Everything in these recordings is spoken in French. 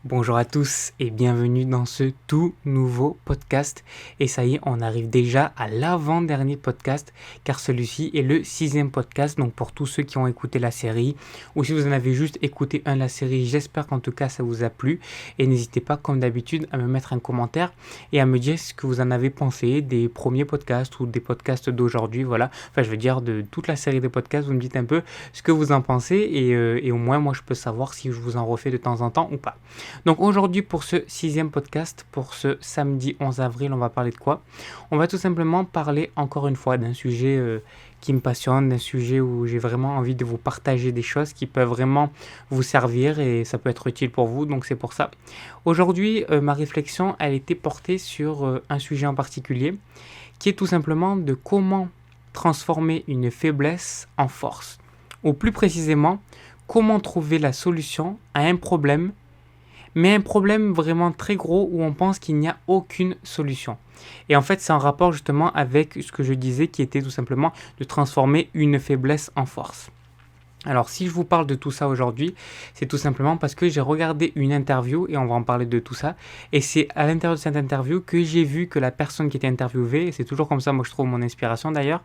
Bonjour à tous et bienvenue dans ce tout nouveau podcast. Et ça y est, on arrive déjà à l'avant-dernier podcast car celui-ci est le 6e podcast. Donc pour tous ceux qui ont écouté la série ou si vous en avez juste écouté un de la série, j'espère qu'en tout cas ça vous a plu. Et n'hésitez pas comme d'habitude à me mettre un commentaire et à me dire ce que vous en avez pensé des premiers podcasts ou des podcasts d'aujourd'hui. Voilà, enfin je veux dire de toute la série de podcasts, vous me dites un peu ce que vous en pensez et au moins moi je peux savoir si je vous en refais de temps en temps ou pas. Donc aujourd'hui pour ce 6e podcast, pour ce samedi 11 avril, on va parler de quoi? On va tout simplement parler encore une fois d'un sujet qui me passionne, d'un sujet où j'ai vraiment envie de vous partager des choses qui peuvent vraiment vous servir et ça peut être utile pour vous, donc c'est pour ça. Aujourd'hui, ma réflexion, elle était portée sur un sujet en particulier qui est tout simplement de comment transformer une faiblesse en force. Ou plus précisément, comment trouver la solution à un problème mais un problème vraiment très gros où on pense qu'il n'y a aucune solution. Et en fait, c'est en rapport justement avec ce que je disais qui était tout simplement de transformer une faiblesse en force. Alors si je vous parle de tout ça aujourd'hui, c'est tout simplement parce que j'ai regardé une interview et on va en parler de tout ça. Et c'est à l'intérieur de cette interview que j'ai vu que la personne qui était interviewée, et c'est toujours comme ça moi je trouve mon inspiration d'ailleurs,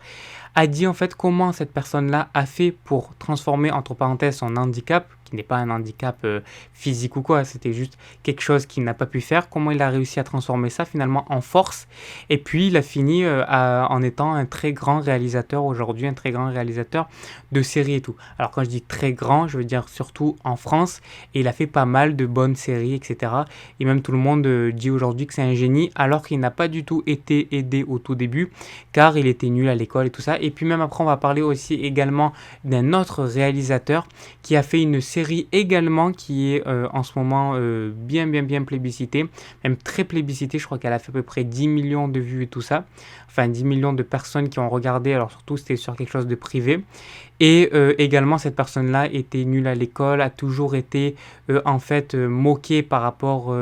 a dit en fait comment cette personne-là a fait pour transformer entre parenthèses son handicap, qui n'est pas un handicap physique ou quoi, c'était juste quelque chose qu'il n'a pas pu faire, comment il a réussi à transformer ça finalement en force. Et puis il a fini en étant un très grand réalisateur aujourd'hui, un très grand réalisateur de séries et tout. Alors quand je dis très grand, je veux dire surtout en France, et il a fait pas mal de bonnes séries, etc. Et même tout le monde dit aujourd'hui que c'est un génie, alors qu'il n'a pas du tout été aidé au tout début, car il était nul à l'école et tout ça. Et puis même après on va parler aussi également d'un autre réalisateur qui a fait une série également qui est en ce moment bien plébiscitée, même très plébiscitée, je crois qu'elle a fait à peu près 10 millions de vues et tout ça, enfin 10 millions de personnes qui ont regardé, alors surtout c'était sur quelque chose de privé. Et également, cette personne-là était nulle à l'école, a toujours été en fait moquée par rapport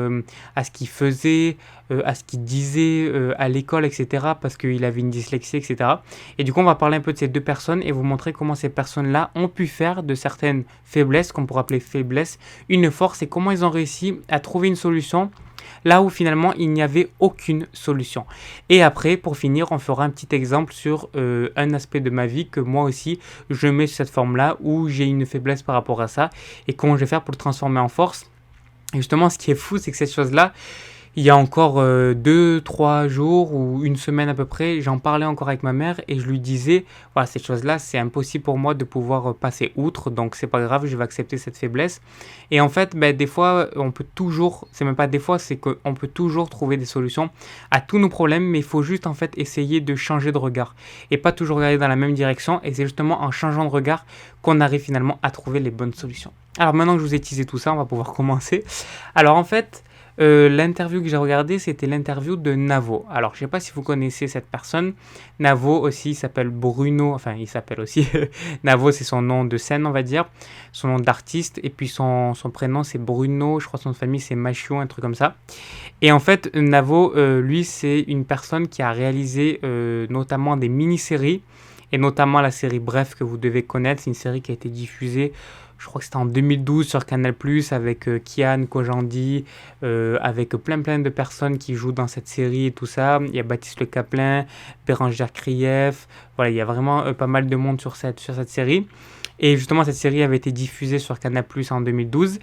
à ce qu'il faisait, à ce qu'il disait à l'école, etc. Parce qu'il avait une dyslexie, etc. Et du coup, on va parler un peu de ces deux personnes et vous montrer comment ces personnes-là ont pu faire de certaines faiblesses, qu'on pourrait appeler faiblesses, une force et comment ils ont réussi à trouver une solution là où finalement il n'y avait aucune solution. Et après, pour finir, on fera un petit exemple sur un aspect de ma vie que moi aussi je mets sur cette forme-là où j'ai une faiblesse par rapport à ça et comment je vais faire pour le transformer en force. Et justement, ce qui est fou, c'est que cette chose-là, il y a encore 2-3 jours ou une semaine à peu près, j'en parlais encore avec ma mère et je lui disais, voilà, cette chose-là, c'est impossible pour moi de pouvoir passer outre, donc c'est pas grave, je vais accepter cette faiblesse. Et en fait, ben, des fois, on peut toujours, c'est même pas des fois, c'est qu'on peut toujours trouver des solutions à tous nos problèmes, mais il faut juste en fait essayer de changer de regard et pas toujours regarder dans la même direction. Et c'est justement en changeant de regard qu'on arrive finalement à trouver les bonnes solutions. Alors maintenant que je vous ai teasé tout ça, on va pouvoir commencer. Alors en fait, l'interview que j'ai regardée, c'était l'interview de Navo. Alors, je ne sais pas si vous connaissez cette personne. Navo aussi, il s'appelle Bruno. Enfin, il s'appelle aussi Navo, c'est son nom de scène, on va dire. Son nom d'artiste. Et puis, son prénom, c'est Bruno. Je crois que son nom de famille, c'est Machio, un truc comme ça. Et en fait, Navo, lui, c'est une personne qui a réalisé notamment des mini-séries. Et notamment la série Bref, que vous devez connaître. C'est une série qui a été diffusée, je crois que c'était en 2012 sur Canal+, avec Kian Kojandi, avec plein de personnes qui jouent dans cette série et tout ça. Il y a Baptiste Le Caplin, Bérangère Krief, voilà, il y a vraiment pas mal de monde sur cette série. Et justement, cette série avait été diffusée sur Canal+, en 2012.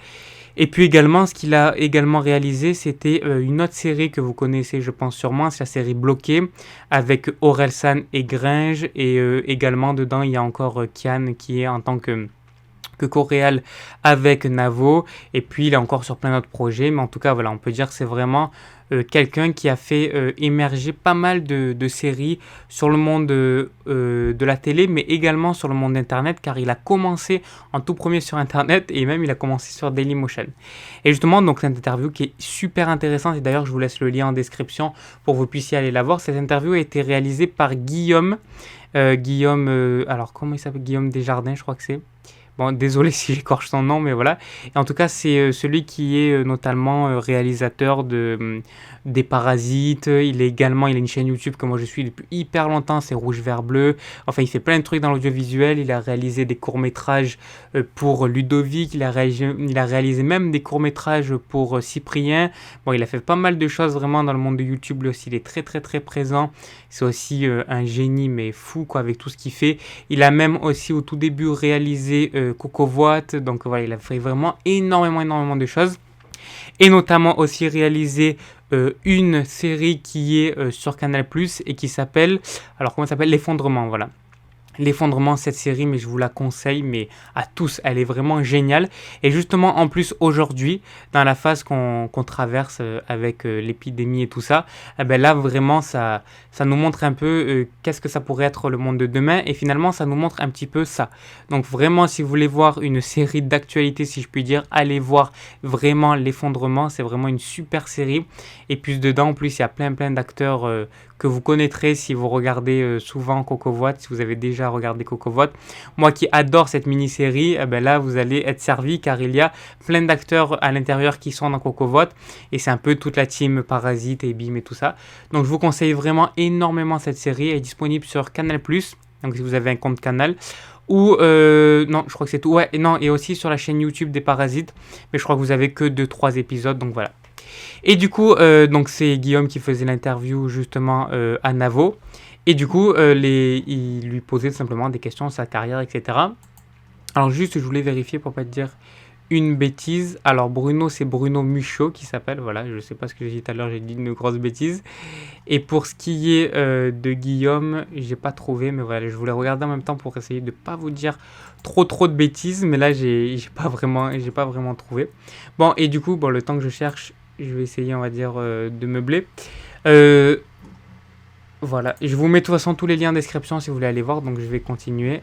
Et puis également, ce qu'il a également réalisé, c'était une autre série que vous connaissez, je pense sûrement, c'est la série Bloqué, avec Orelsan et Gringe. Et également, dedans, il y a encore Kian qui est en tant que co-réal avec Navo, et puis il est encore sur plein d'autres projets, mais en tout cas voilà, on peut dire que c'est vraiment quelqu'un qui a fait émerger pas mal de séries sur le monde de la télé, mais également sur le monde d'internet, car il a commencé en tout premier sur internet et même il a commencé sur Dailymotion. Et justement, donc cette interview qui est super intéressante, et d'ailleurs je vous laisse le lien en description pour que vous puissiez aller la voir. Cette interview a été réalisée par Guillaume, alors comment il s'appelle, Guillaume Desjardins, je crois que c'est. Bon, désolé si j'écorche son nom, mais voilà. Et en tout cas, c'est celui qui est notamment réalisateur des Parasites. Il a une chaîne YouTube que moi je suis depuis hyper longtemps, c'est Rouge Vert Bleu. Enfin, il fait plein de trucs dans l'audiovisuel. Il a réalisé des courts-métrages pour Ludovic. Il a réalisé même des courts-métrages pour Cyprien. Bon, il a fait pas mal de choses vraiment dans le monde de YouTube. Lui aussi, il est très très très présent. C'est aussi un génie, mais fou quoi, avec tout ce qu'il fait. Il a même aussi au tout début réalisé Coco Voite. Donc voilà, il a fait vraiment énormément de choses. Et notamment aussi réalisé une série qui est sur Canal+, et qui s'appelle, alors comment ça s'appelle, L'Effondrement, voilà. L'Effondrement, cette série, mais je vous la conseille, mais à tous, elle est vraiment géniale. Et justement, en plus, aujourd'hui, dans la phase qu'on traverse avec l'épidémie et tout ça, eh ben là, vraiment, ça nous montre un peu qu'est-ce que ça pourrait être le monde de demain. Et finalement, ça nous montre un petit peu ça. Donc vraiment, si vous voulez voir une série d'actualité, si je puis dire, allez voir vraiment L'Effondrement. C'est vraiment une super série. Et puis dedans, en plus, il y a plein d'acteurs que vous connaîtrez si vous regardez souvent Coco Voite, si vous avez déjà regardé Coco Voite. Moi qui adore cette mini-série, eh ben là vous allez être servi car il y a plein d'acteurs à l'intérieur qui sont dans Coco Voite et c'est un peu toute la team Parasite et Bim et tout ça. Donc je vous conseille vraiment énormément cette série, elle est disponible sur Canal+, donc si vous avez un compte Canal. Ou non, je crois que c'est tout. Ouais, et non, et aussi sur la chaîne YouTube des Parasites, mais je crois que vous avez que 2-3 épisodes, donc voilà. Et du coup, donc c'est Guillaume qui faisait l'interview justement à Navo. Et du coup, il lui posait simplement des questions sur sa carrière, etc. Alors juste, je voulais vérifier pour pas te dire une bêtise. Alors Bruno, c'est Bruno Muchot qui s'appelle. Voilà, je sais pas ce que j'ai dit tout à l'heure, j'ai dit une grosse bêtise. Et pour ce qui est de Guillaume, j'ai pas trouvé, mais voilà, je voulais regarder en même temps pour essayer de pas vous dire trop de bêtises, mais là j'ai pas vraiment trouvé. Bon, et du coup, bon, le temps que je cherche, je vais essayer, on va dire, de meubler. Voilà, je vous mets de toute façon tous les liens en description si vous voulez aller voir, donc je vais continuer.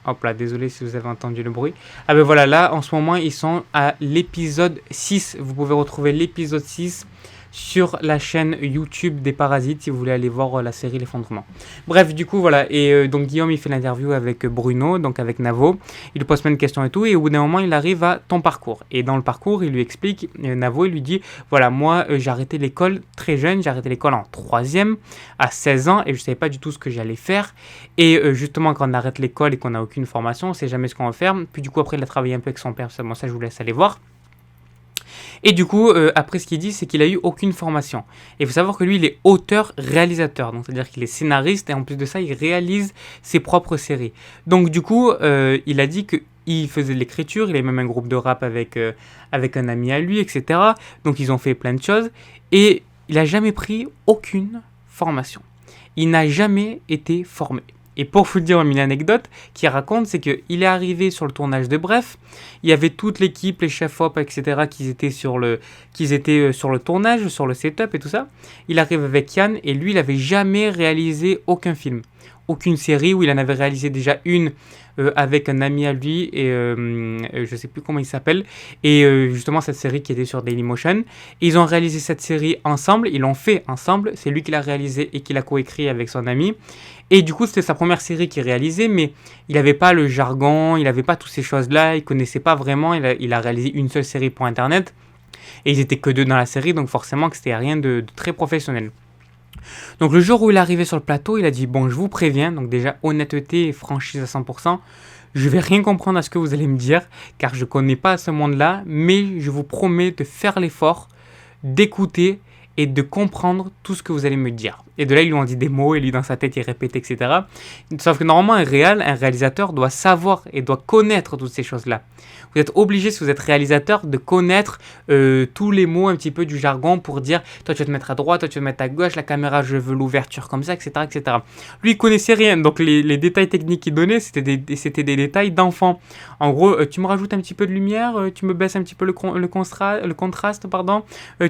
Hop là, désolé si vous avez entendu le bruit. Ah ben voilà, là en ce moment ils sont à l'épisode 6. Vous pouvez retrouver l'épisode 6 sur la chaîne YouTube des Parasites si vous voulez aller voir la série L'Effondrement. Bref, du coup voilà, et donc Guillaume il fait l'interview avec Bruno, donc avec Navo. Il lui pose plein de questions et tout, et au bout d'un moment il arrive à ton parcours. Et dans le parcours il lui explique, Navo il lui dit, voilà, moi j'ai arrêté l'école très jeune, j'ai arrêté l'école en 3e à 16 ans, et je savais pas du tout ce que j'allais faire. Et justement quand on arrête l'école et qu'on n'a aucune formation, on sait jamais ce qu'on va faire. Puis du coup après il a travaillé un peu avec son père, bon ça je vous laisse aller voir. Et du coup, après ce qu'il dit, c'est qu'il a eu aucune formation. Et il faut savoir que lui, il est auteur-réalisateur. Donc, c'est-à-dire qu'il est scénariste et en plus de ça, il réalise ses propres séries. Donc, du coup, il a dit qu'il faisait de l'écriture. Il a même un groupe de rap avec un ami à lui, etc. Donc, ils ont fait plein de choses. Et il n'a jamais pris aucune formation. Il n'a jamais été formé. Et pour vous dire une anecdote qui raconte, c'est qu'il est arrivé sur le tournage de Bref, il y avait toute l'équipe, les chefs op, etc. qui étaient sur le tournage, sur le setup et tout ça. Il arrive avec Yann et lui, il n'avait jamais réalisé aucun film, aucune série, où il en avait réalisé déjà une avec un ami à lui et je sais plus comment il s'appelle, et justement cette série qui était sur Dailymotion. Et ils ont réalisé cette série ensemble, ils l'ont fait ensemble, c'est lui qui l'a réalisé et qui l'a coécrit avec son ami. Et du coup, c'était sa première série qu'il réalisait, mais il n'avait pas le jargon, il n'avait pas toutes ces choses-là, il ne connaissait pas vraiment, il a réalisé une seule série pour Internet, et ils étaient que 2 dans la série, donc forcément que c'était rien de très professionnel. Donc le jour où il est arrivé sur le plateau, il a dit, bon, je vous préviens, donc déjà honnêteté et franchise à 100%, je vais rien comprendre à ce que vous allez me dire, car je ne connais pas ce monde-là, mais je vous promets de faire l'effort, d'écouter et de comprendre tout ce que vous allez me dire. Et de là, ils lui ont dit des mots, et lui, dans sa tête, il répétait, etc. Sauf que normalement, un réalisateur doit savoir et doit connaître toutes ces choses-là. Vous êtes obligé, si vous êtes réalisateur, de connaître tous les mots un petit peu du jargon pour dire, toi, tu vas te mettre à droite, toi, tu vas te mettre à gauche, la caméra, je veux l'ouverture comme ça, etc., etc. Lui, il connaissait rien. Donc, les détails techniques qu'il donnait, c'était des détails d'enfant. En gros, tu me rajoutes un petit peu de lumière, tu me baisses un petit peu le contraste,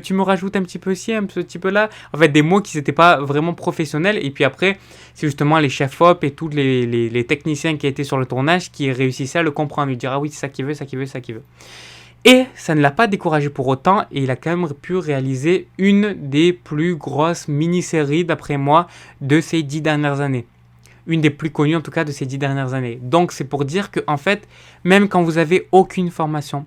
tu me rajoutes un petit peu ci, un petit peu là. En fait, des mots qui n'étaient pas vraiment professionnels. Et puis après, c'est justement les chefs op et tous les techniciens qui étaient sur le tournage qui réussissaient à le comprendre, lui dire, ah oui, c'est ça qu'il veut, ça qu'il veut, ça qu'il veut. Et ça ne l'a pas découragé pour autant, et il a quand même pu réaliser une des plus grosses mini-séries, d'après moi, de ces 10 dernières années. une des plus connues en tout cas de ces 10 dernières années. Donc c'est pour dire que en fait, même quand vous avez aucune formation,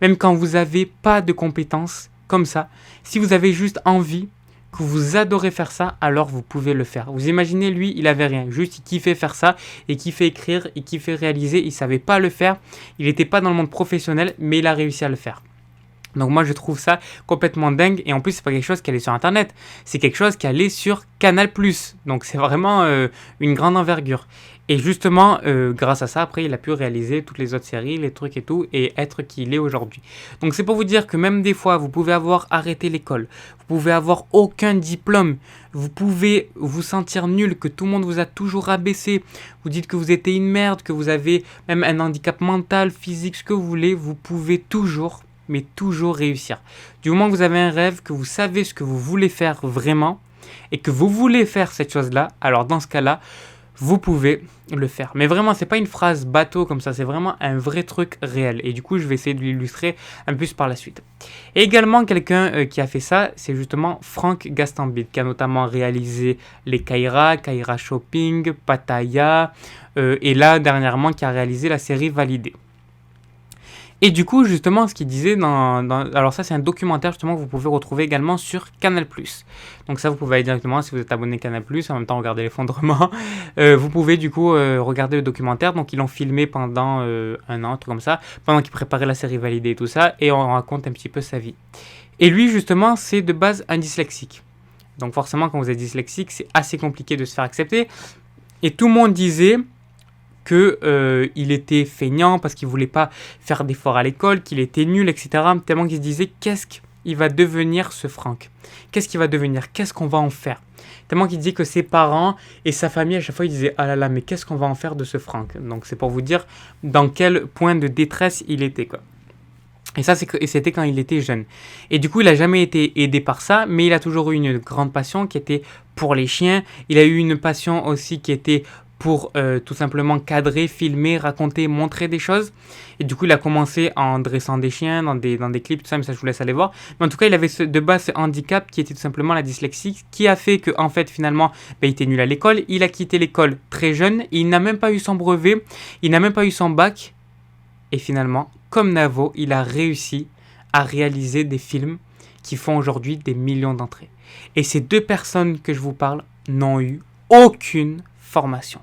même quand vous n'avez pas de compétences comme ça, si vous avez juste envie, que vous adorez faire ça, alors vous pouvez le faire. Vous imaginez, lui, il avait rien, juste il kiffait faire ça, et kiffait écrire, et kiffait réaliser, il savait pas le faire, il n'était pas dans le monde professionnel, mais il a réussi à le faire. Donc moi je trouve ça complètement dingue, et en plus c'est pas quelque chose qui allait sur internet, c'est quelque chose qui allait sur Canal+, donc c'est vraiment une grande envergure. Et justement grâce à ça après il a pu réaliser toutes les autres séries, les trucs et tout, et être qui il est aujourd'hui. Donc c'est pour vous dire que même des fois vous pouvez avoir arrêté l'école, vous pouvez avoir aucun diplôme, vous pouvez vous sentir nul, que tout le monde vous a toujours rabaissé, vous dites que vous êtes une merde, que vous avez même un handicap mental, physique, ce que vous voulez, vous pouvez toujours, mais toujours réussir. Du moment que vous avez un rêve, que vous savez ce que vous voulez faire vraiment, et que vous voulez faire cette chose-là, alors dans ce cas-là, vous pouvez le faire. Mais vraiment, c'est pas une phrase bateau comme ça, c'est vraiment un vrai truc réel. Et du coup, je vais essayer de l'illustrer un peu plus par la suite. Et également, quelqu'un qui a fait ça, c'est justement Frank Gastambide, qui a notamment réalisé les Kaira Shopping, Pattaya, et là, dernièrement, qui a réalisé la série Validée. Et du coup, justement, ce qu'il disait alors ça, c'est un documentaire, justement, que vous pouvez retrouver également sur Canal+. Donc ça, vous pouvez aller directement, si vous êtes abonné Canal+, en même temps, regarder l'effondrement. Vous pouvez, du coup, regarder le documentaire. Donc, ils l'ont filmé pendant un an, un truc comme ça, pendant qu'il préparait la série Validée et tout ça, et on raconte un petit peu sa vie. Et lui, justement, c'est de base un dyslexique. Donc forcément, quand vous êtes dyslexique, c'est assez compliqué de se faire accepter. Et tout le monde disait qu'il était feignant parce qu'il voulait pas faire d'efforts à l'école, qu'il était nul, etc. Tellement qu'il se disait qu'est-ce qu'il va devenir ce Franck ? Qu'est-ce qu'il va devenir ? Qu'est-ce qu'on va en faire ? Tellement qu'il disait que ses parents et sa famille à chaque fois ils disaient ah là là mais qu'est-ce qu'on va en faire de ce Franck ? Donc c'est pour vous dire dans quel point de détresse il était quoi. Et ça, c'était quand il était jeune. Et du coup, il n'a jamais été aidé par ça, mais il a toujours eu une grande passion qui était pour les chiens. Il a eu une passion aussi qui était pour tout simplement cadrer, filmer, raconter, montrer des choses. Et du coup, il a commencé en dressant des chiens, dans des clips, tout ça, mais ça, je vous laisse aller voir. Mais en tout cas, il avait de base ce handicap qui était tout simplement la dyslexie, qui a fait qu'en fait, finalement, il était nul à l'école. Il a quitté l'école très jeune. Il n'a même pas eu son brevet. Il n'a même pas eu son bac. Et finalement, comme Navo, il a réussi à réaliser des films qui font aujourd'hui des millions d'entrées. Et ces deux personnes que je vous parle n'ont eu aucune formation.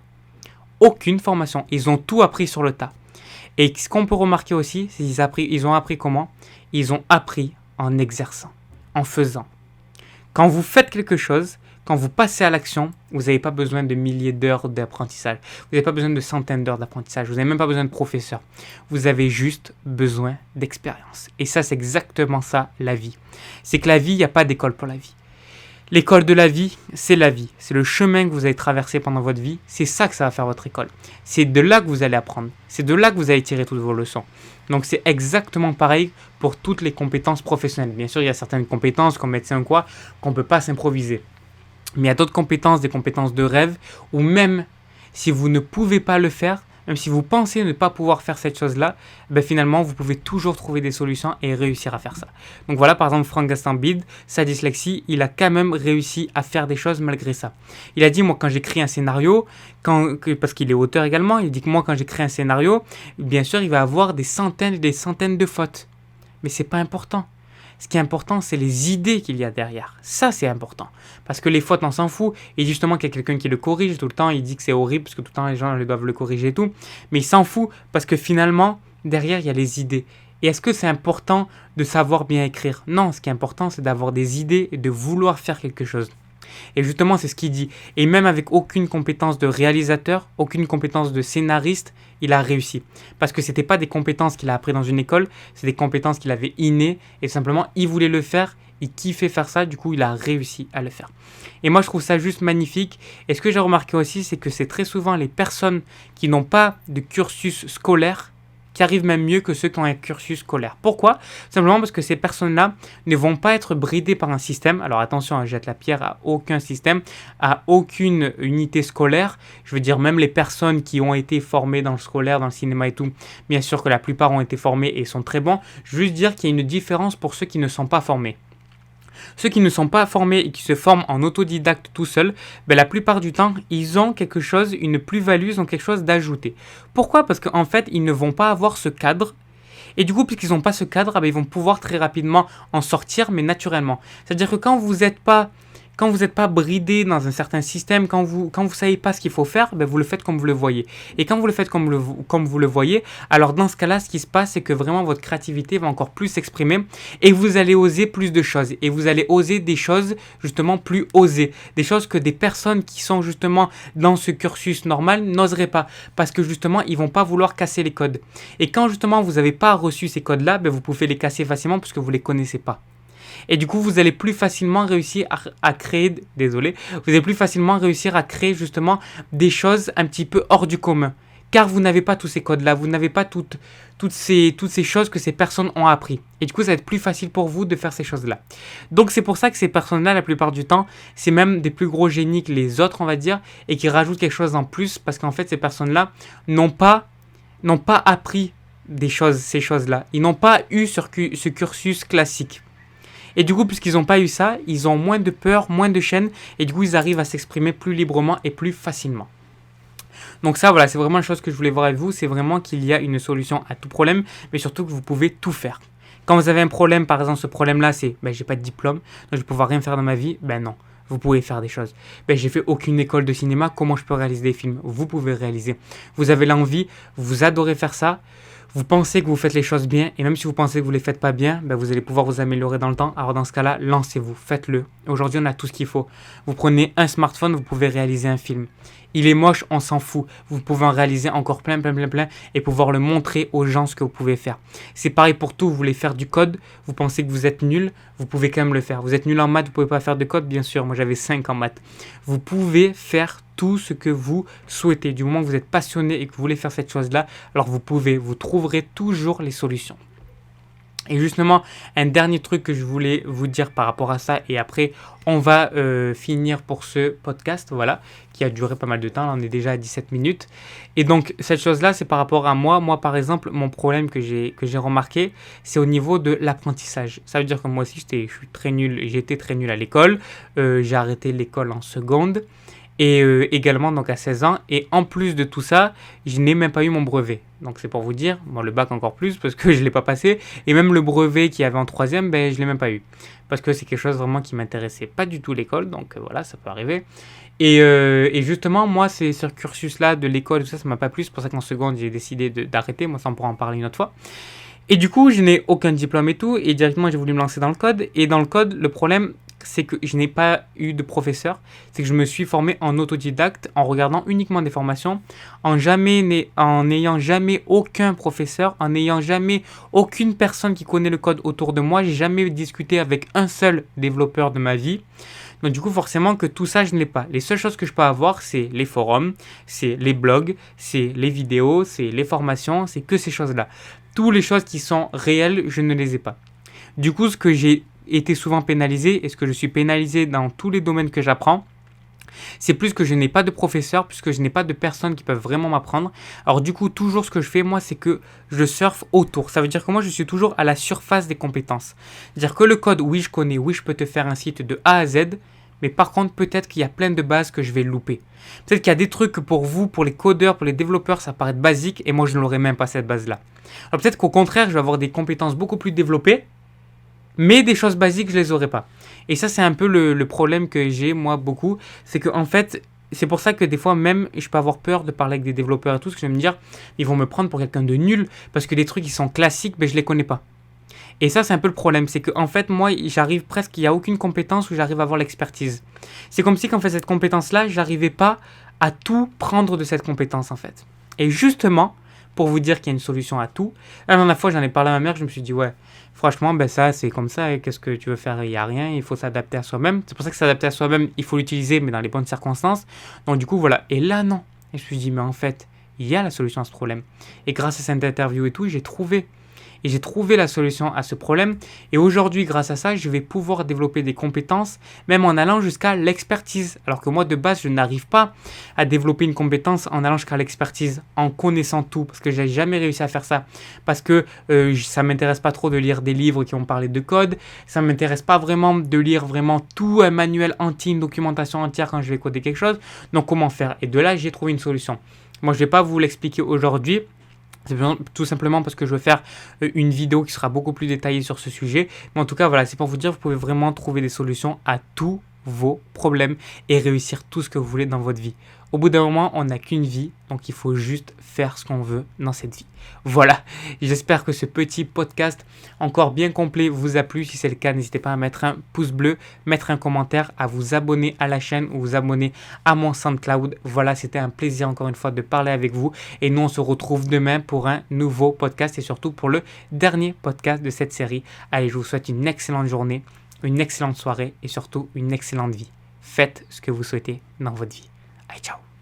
Aucune formation. Ils ont tout appris sur le tas. Et ce qu'on peut remarquer aussi, c'est qu'ils ont appris comment ? Ils ont appris en exerçant, en faisant. Quand vous faites quelque chose, quand vous passez à l'action, vous n'avez pas besoin de milliers d'heures d'apprentissage. Vous n'avez pas besoin de centaines d'heures d'apprentissage. Vous n'avez même pas besoin de professeurs. Vous avez juste besoin d'expérience. Et ça, c'est exactement ça, la vie. C'est que la vie, il n'y a pas d'école pour la vie. L'école de la vie, c'est la vie. C'est le chemin que vous allez traverser pendant votre vie. C'est ça que ça va faire votre école. C'est de là que vous allez apprendre. C'est de là que vous allez tirer toutes vos leçons. Donc c'est exactement pareil pour toutes les compétences professionnelles. Bien sûr, il y a certaines compétences, comme médecin ou quoi, qu'on ne peut pas s'improviser. Mais il y a d'autres compétences, des compétences de rêve, où même si vous ne pouvez pas le faire, même si vous pensez ne pas pouvoir faire cette chose-là, finalement, vous pouvez toujours trouver des solutions et réussir à faire ça. Donc voilà, par exemple, Frank Gastambide, sa dyslexie, il a quand même réussi à faire des choses malgré ça. Il a dit, moi, quand j'écris un scénario, parce qu'il est auteur également, il dit que moi, quand j'écris un scénario, bien sûr, il va avoir des centaines et des centaines de fautes. Mais c'est pas important. Ce qui est important, c'est les idées qu'il y a derrière. Ça, c'est important. Parce que les fautes, on s'en fout. Et justement, qu'il y a quelqu'un qui le corrige tout le temps. Il dit que c'est horrible parce que tout le temps, les gens doivent le corriger et tout. Mais il s'en fout parce que finalement, derrière, il y a les idées. Et est-ce que c'est important de savoir bien écrire ? Non, ce qui est important, c'est d'avoir des idées et de vouloir faire quelque chose. Et justement, c'est ce qu'il dit. Et même avec aucune compétence de réalisateur, aucune compétence de scénariste, il a réussi. Parce que ce n'était pas des compétences qu'il a appris dans une école, c'est des compétences qu'il avait innées. Et simplement, il voulait le faire, il kiffait faire ça, du coup, il a réussi à le faire. Et moi, je trouve ça juste magnifique. Et ce que j'ai remarqué aussi, c'est que c'est très souvent les personnes qui n'ont pas de cursus scolaire qui arrivent même mieux que ceux qui ont un cursus scolaire. Pourquoi ? Simplement parce que ces personnes-là ne vont pas être bridées par un système. Alors attention, je jette la pierre à aucun système, à aucune unité scolaire. Je veux dire, même les personnes qui ont été formées dans le scolaire, dans le cinéma et tout, bien sûr que la plupart ont été formés et sont très bons. Je veux juste dire qu'il y a une différence pour ceux qui ne sont pas formés. Ceux qui ne sont pas formés et qui se forment en autodidacte tout seuls, la plupart du temps, ils ont quelque chose, une plus-value, ils ont quelque chose d'ajouté. Pourquoi? Parce qu'en fait, ils ne vont pas avoir ce cadre. Et du coup, puisqu'ils n'ont pas ce cadre, ils vont pouvoir très rapidement en sortir, mais naturellement. C'est-à-dire que quand vous n'êtes pas bridé dans un certain système, quand vous savez pas ce qu'il faut faire, vous le faites comme vous le voyez. Et quand vous le faites comme vous le voyez, alors dans ce cas-là, ce qui se passe, c'est que vraiment votre créativité va encore plus s'exprimer et vous allez oser plus de choses. Et vous allez oser des choses justement plus osées. Des choses que des personnes qui sont justement dans ce cursus normal n'oseraient pas. Parce que justement, ils vont pas vouloir casser les codes. Et quand justement vous n'avez pas reçu ces codes-là, vous pouvez les casser facilement parce que vous les connaissez pas. Et du coup, vous allez plus facilement réussir à créer, désolé, vous allez plus facilement réussir à créer justement des choses un petit peu hors du commun. Car vous n'avez pas tous ces codes-là, vous n'avez pas toutes ces choses que ces personnes ont appris. Et du coup, ça va être plus facile pour vous de faire ces choses-là. Donc c'est pour ça que ces personnes-là, la plupart du temps, c'est même des plus gros génies que les autres, on va dire, et qui rajoutent quelque chose en plus, parce qu'en fait, ces personnes-là n'ont pas appris ces choses-là. Ils n'ont pas eu ce cursus classique. Et du coup, puisqu'ils n'ont pas eu ça, ils ont moins de peur, moins de chaînes, et du coup, ils arrivent à s'exprimer plus librement et plus facilement. Donc ça, voilà, c'est vraiment la chose que je voulais voir avec vous, c'est vraiment qu'il y a une solution à tout problème, mais surtout que vous pouvez tout faire. Quand vous avez un problème, par exemple, ce problème-là, c'est j'ai pas de diplôme, donc je vais pouvoir rien faire dans ma vie, non. Vous pouvez faire des choses. J'ai fait aucune école de cinéma, comment je peux réaliser des films? Vous pouvez réaliser. Vous avez l'envie, vous adorez faire ça. Vous pensez que vous faites les choses bien, et même si vous pensez que vous ne les faites pas bien, vous allez pouvoir vous améliorer dans le temps. Alors dans ce cas-là, lancez-vous, faites-le. Aujourd'hui, on a tout ce qu'il faut. Vous prenez un smartphone, vous pouvez réaliser un film. Il est moche, on s'en fout. Vous pouvez en réaliser encore plein, et pouvoir le montrer aux gens ce que vous pouvez faire. C'est pareil pour tout, vous voulez faire du code, vous pensez que vous êtes nul, vous pouvez quand même le faire. Vous êtes nul en maths, vous ne pouvez pas faire de code, bien sûr, moi j'avais 5 en maths. Vous pouvez faire tout ce que vous souhaitez. Du moment que vous êtes passionné et que vous voulez faire cette chose-là, alors vous trouverez toujours les solutions. Et justement, un dernier truc que je voulais vous dire par rapport à ça, et après on va finir pour ce podcast, voilà, qui a duré pas mal de temps, là on est déjà à 17 minutes. Et donc cette chose-là, c'est par rapport à moi. Moi par exemple, mon problème que j'ai remarqué, c'est au niveau de l'apprentissage. Ça veut dire que moi aussi j'étais très nul à l'école, j'ai arrêté l'école en seconde. Et également donc à 16 ans, et en plus de tout ça, je n'ai même pas eu mon brevet. Donc c'est pour vous dire, le bac encore plus parce que je ne l'ai pas passé, et même le brevet qu'il y avait en troisième, je ne l'ai même pas eu. Parce que c'est quelque chose vraiment qui m'intéressait pas du tout l'école, donc voilà, ça peut arriver. Et justement, moi, c'est ce cursus-là de l'école, tout ça, ça m'a pas plu, c'est pour ça qu'en seconde, j'ai décidé d'arrêter, moi ça on pourra en parler une autre fois. Et du coup, je n'ai aucun diplôme et tout, et directement j'ai voulu me lancer dans le code, et dans le code, le problème, c'est que je n'ai pas eu de professeur, c'est que je me suis formé en autodidacte, en regardant uniquement des formations, en n'ayant jamais aucun professeur, en n'ayant jamais aucune personne qui connaît le code autour de moi, j'ai jamais discuté avec un seul développeur de ma vie. Donc du coup, forcément que tout ça, je ne l'ai pas. Les seules choses que je peux avoir, c'est les forums, c'est les blogs, c'est les vidéos, c'est les formations, c'est que ces choses-là. Toutes les choses qui sont réelles, je ne les ai pas. Du coup, ce que j'ai été souvent pénalisé, et ce que je suis pénalisé dans tous les domaines que j'apprends, c'est plus que je n'ai pas de professeur, puisque je n'ai pas de personnes qui peuvent vraiment m'apprendre. Alors du coup, toujours ce que je fais, moi, c'est que je surfe autour. Ça veut dire que moi, je suis toujours à la surface des compétences. C'est-à-dire que le code, oui, je connais, oui, je peux te faire un site de A à Z, mais par contre, peut-être qu'il y a plein de bases que je vais louper. Peut-être qu'il y a des trucs que pour vous, pour les codeurs, pour les développeurs, ça paraît basique, et moi, je n'aurai même pas cette base-là. Alors peut-être qu'au contraire, je vais avoir des compétences beaucoup plus développées, mais des choses basiques, je les aurai pas. Et ça, c'est un peu le problème que j'ai, moi, beaucoup. C'est que en fait, c'est pour ça que des fois, même, je peux avoir peur de parler avec des développeurs et tout, parce que je vais me dire, ils vont me prendre pour quelqu'un de nul, parce que des trucs qui sont classiques, je les connais pas. Et ça, c'est un peu le problème. C'est que en fait, moi, j'arrive presque, il n'y a aucune compétence où j'arrive à avoir l'expertise. C'est comme si, qu'en fait, cette compétence-là, j'arrivais pas à tout prendre de cette compétence, en fait. Et justement, pour vous dire qu'il y a une solution à tout, la dernière fois, j'en ai parlé à ma mère, je me suis dit, ouais, franchement, ça, c'est comme ça, et qu'est-ce que tu veux faire? Il n'y a rien, il faut s'adapter à soi-même. C'est pour ça que s'adapter à soi-même, il faut l'utiliser, mais dans les bonnes circonstances. Donc, du coup, voilà. Et là, non. Et je me suis dit, mais en fait, il y a la solution à ce problème. Et grâce à cette interview et tout, j'ai trouvé. et j'ai trouvé la solution à ce problème. Et aujourd'hui, grâce à ça, je vais pouvoir développer des compétences, même en allant jusqu'à l'expertise. Alors que moi, de base, je n'arrive pas à développer une compétence en allant jusqu'à l'expertise, en connaissant tout, parce que j'ai jamais réussi à faire ça. Parce que ça m'intéresse pas trop de lire des livres qui ont parlé de code, ça m'intéresse pas vraiment de lire vraiment tout un manuel entier, une documentation entière quand je vais coder quelque chose. Donc comment faire? Et de là, j'ai trouvé une solution. Moi, je vais pas vous l'expliquer aujourd'hui. C'est tout simplement parce que je veux faire une vidéo qui sera beaucoup plus détaillée sur ce sujet. Mais en tout cas, voilà, c'est pour vous dire, vous pouvez vraiment trouver des solutions à tous vos problèmes et réussir tout ce que vous voulez dans votre vie. Au bout d'un moment, on n'a qu'une vie, donc il faut juste faire ce qu'on veut dans cette vie. Voilà, j'espère que ce petit podcast encore bien complet vous a plu. Si c'est le cas, n'hésitez pas à mettre un pouce bleu, mettre un commentaire, à vous abonner à la chaîne ou vous abonner à mon SoundCloud. Voilà, c'était un plaisir encore une fois de parler avec vous. Et nous, on se retrouve demain pour un nouveau podcast et surtout pour le dernier podcast de cette série. Allez, je vous souhaite une excellente journée, une excellente soirée et surtout une excellente vie. Faites ce que vous souhaitez dans votre vie. Allez, ciao!